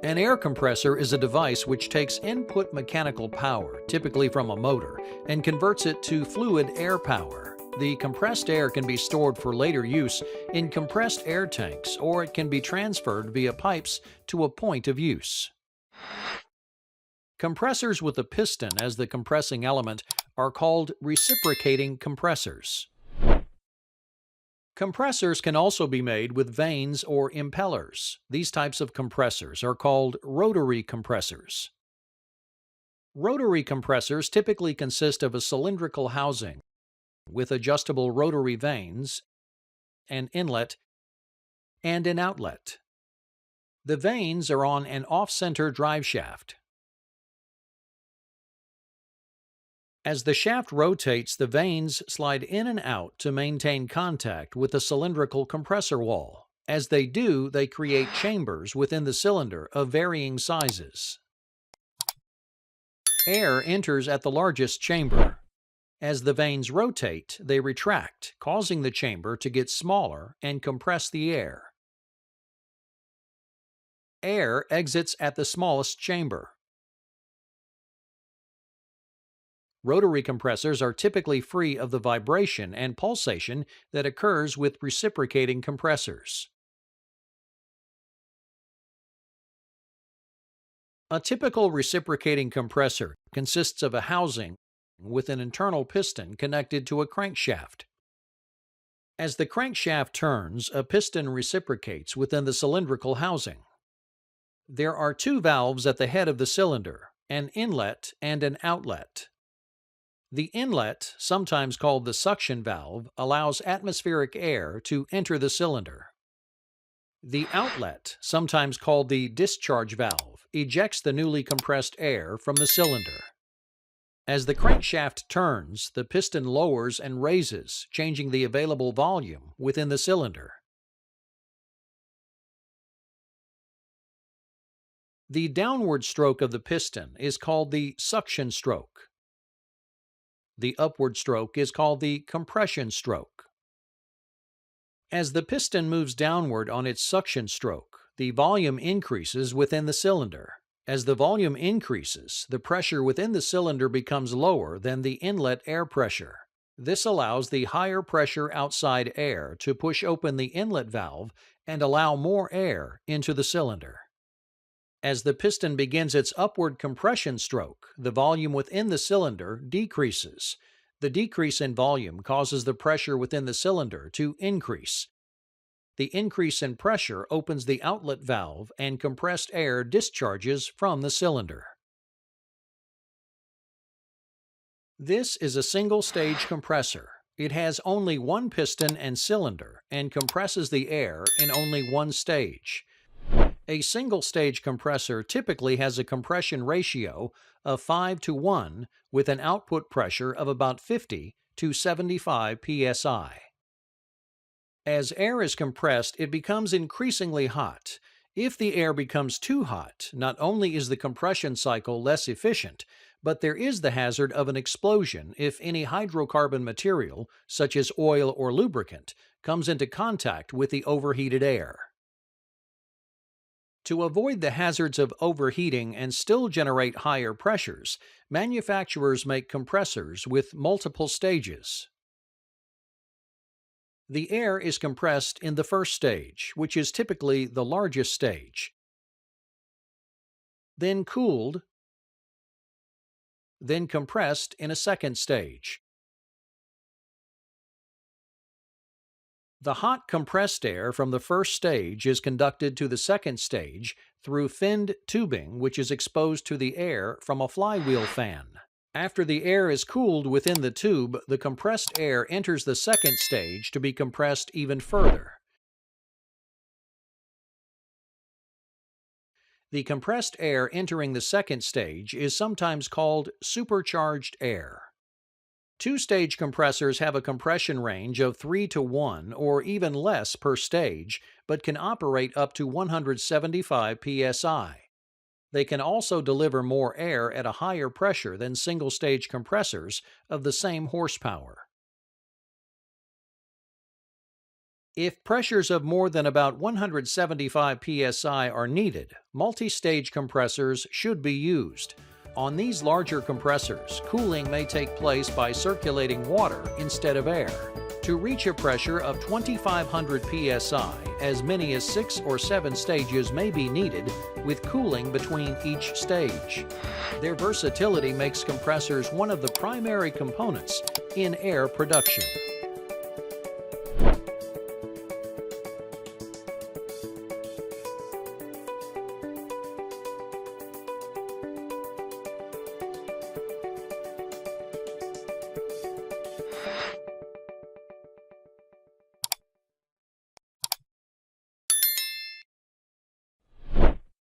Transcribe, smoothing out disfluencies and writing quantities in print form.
An air compressor is a device which takes input mechanical power, typically from a motor, and converts it to fluid air power. The compressed air can be stored for later use in compressed air tanks, or it can be transferred via pipes to a point of use. Compressors with a piston as the compressing element are called reciprocating compressors. Compressors can also be made with vanes or impellers. These types of compressors are called rotary compressors. Rotary compressors typically consist of a cylindrical housing with adjustable rotary vanes, an inlet, and an outlet. The vanes are on an off-center drive shaft. As the shaft rotates, the vanes slide in and out to maintain contact with the cylindrical compressor wall. As they do, they create chambers within the cylinder of varying sizes. Air enters at the largest chamber. As the vanes rotate, they retract, causing the chamber to get smaller and compress the air. Air exits at the smallest chamber. Rotary compressors are typically free of the vibration and pulsation that occurs with reciprocating compressors. A typical reciprocating compressor consists of a housing with an internal piston connected to a crankshaft. As the crankshaft turns, a piston reciprocates within the cylindrical housing. There are two valves at the head of the cylinder, an inlet and an outlet. The inlet, sometimes called the suction valve, allows atmospheric air to enter the cylinder. The outlet, sometimes called the discharge valve, ejects the newly compressed air from the cylinder. As the crankshaft turns, the piston lowers and raises, changing the available volume within the cylinder. The downward stroke of the piston is called the suction stroke. The upward stroke is called the compression stroke. As the piston moves downward on its suction stroke, the volume increases within the cylinder. As the volume increases, the pressure within the cylinder becomes lower than the inlet air pressure. This allows the higher pressure outside air to push open the inlet valve and allow more air into the cylinder. As the piston begins its upward compression stroke, the volume within the cylinder decreases. The decrease in volume causes the pressure within the cylinder to increase. The increase in pressure opens the outlet valve and compressed air discharges from the cylinder. This is a single-stage compressor. It has only one piston and cylinder and compresses the air in only one stage. A single-stage compressor typically has a compression ratio of 5:1 with an output pressure of about 50 to 75 psi. As air is compressed, it becomes increasingly hot. If the air becomes too hot, not only is the compression cycle less efficient, but there is the hazard of an explosion if any hydrocarbon material, such as oil or lubricant, comes into contact with the overheated air. To avoid the hazards of overheating and still generate higher pressures, manufacturers make compressors with multiple stages. The air is compressed in the first stage, which is typically the largest stage, then cooled, then compressed in a second stage. The hot compressed air from the first stage is conducted to the second stage through finned tubing which is exposed to the air from a flywheel fan. After the air is cooled within the tube, the compressed air enters the second stage to be compressed even further. The compressed air entering the second stage is sometimes called supercharged air. Two-stage compressors have a compression range of 3:1 or even less per stage, but can operate up to 175 psi. They can also deliver more air at a higher pressure than single-stage compressors of the same horsepower. If pressures of more than about 175 psi are needed, multi-stage compressors should be used. On these larger compressors, cooling may take place by circulating water instead of air. To reach a pressure of 2500 psi, as many as 6 or 7 stages may be needed, with cooling between each stage. Their versatility makes compressors one of the primary components in air production.